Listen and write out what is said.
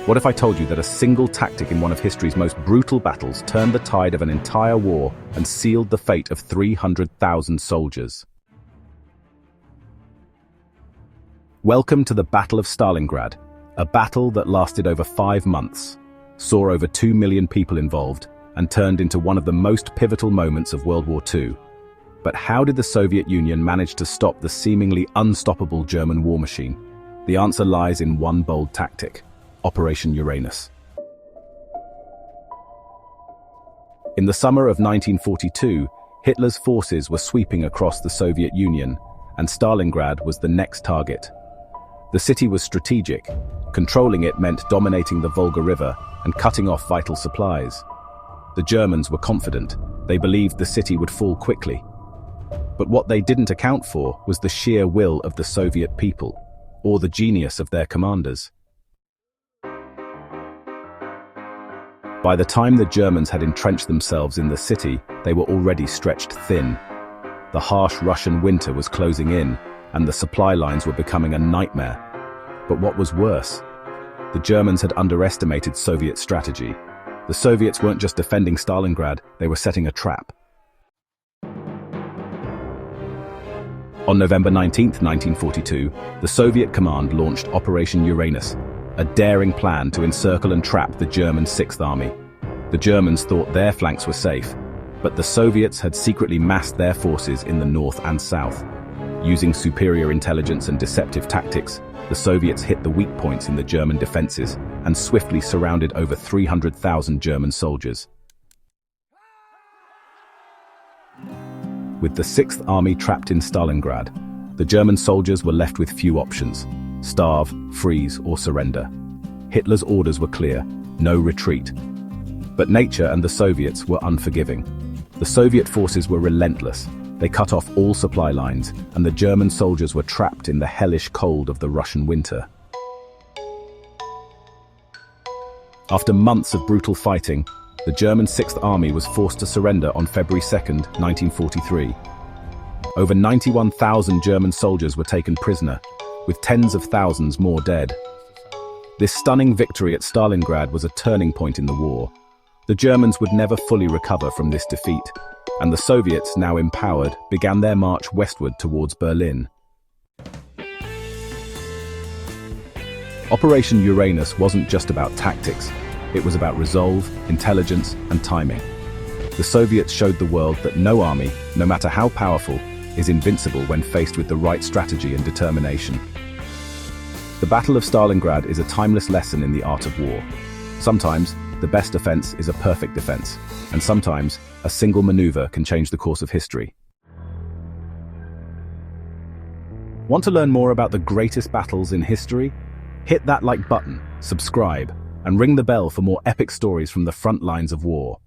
What if I told you that a single tactic in one of history's most brutal battles turned the tide of an entire war and sealed the fate of 300,000 soldiers? Welcome to the Battle of Stalingrad, a battle that lasted over 5 months, saw over 2 million people involved, and turned into one of the most pivotal moments of World War II. But how did the Soviet Union manage to stop the seemingly unstoppable German war machine? The answer lies in one bold tactic: Operation Uranus. In the summer of 1942, Hitler's forces were sweeping across the Soviet Union, and Stalingrad was the next target. The city was strategic. Controlling it meant dominating the Volga River and cutting off vital supplies. The Germans were confident. They believed the city would fall quickly. But what they didn't account for was the sheer will of the Soviet people, or the genius of their commanders. By the time the Germans had entrenched themselves in the city, they were already stretched thin. The harsh Russian winter was closing in, and the supply lines were becoming a nightmare. But what was worse? The Germans had underestimated Soviet strategy. The Soviets weren't just defending Stalingrad, they were setting a trap. On November 19, 1942, the Soviet command launched Operation Uranus, a daring plan to encircle and trap the German Sixth Army. The Germans thought their flanks were safe, but the Soviets had secretly massed their forces in the north and south. Using superior intelligence and deceptive tactics, the Soviets hit the weak points in the German defenses and swiftly surrounded over 300,000 German soldiers. With the Sixth Army trapped in Stalingrad, the German soldiers were left with few options: starve, freeze, or surrender. Hitler's orders were clear: no retreat. But nature and the Soviets were unforgiving. The Soviet forces were relentless. They cut off all supply lines, and the German soldiers were trapped in the hellish cold of the Russian winter. After months of brutal fighting, the German Sixth Army was forced to surrender on February 2, 1943. Over 91,000 German soldiers were taken prisoner, with tens of thousands more dead. This stunning victory at Stalingrad was a turning point in the war. The Germans would never fully recover from this defeat, and the Soviets, now empowered, began their march westward towards Berlin. Operation Uranus wasn't just about tactics. It was about resolve, intelligence, and timing. The Soviets showed the world that no army, no matter how powerful, is invincible when faced with the right strategy and determination. The Battle of Stalingrad is a timeless lesson in the art of war. Sometimes, the best defense is a perfect defense, and sometimes, a single maneuver can change the course of history. Want to learn more about the greatest battles in history? Hit that like button, subscribe, and ring the bell for more epic stories from the front lines of war.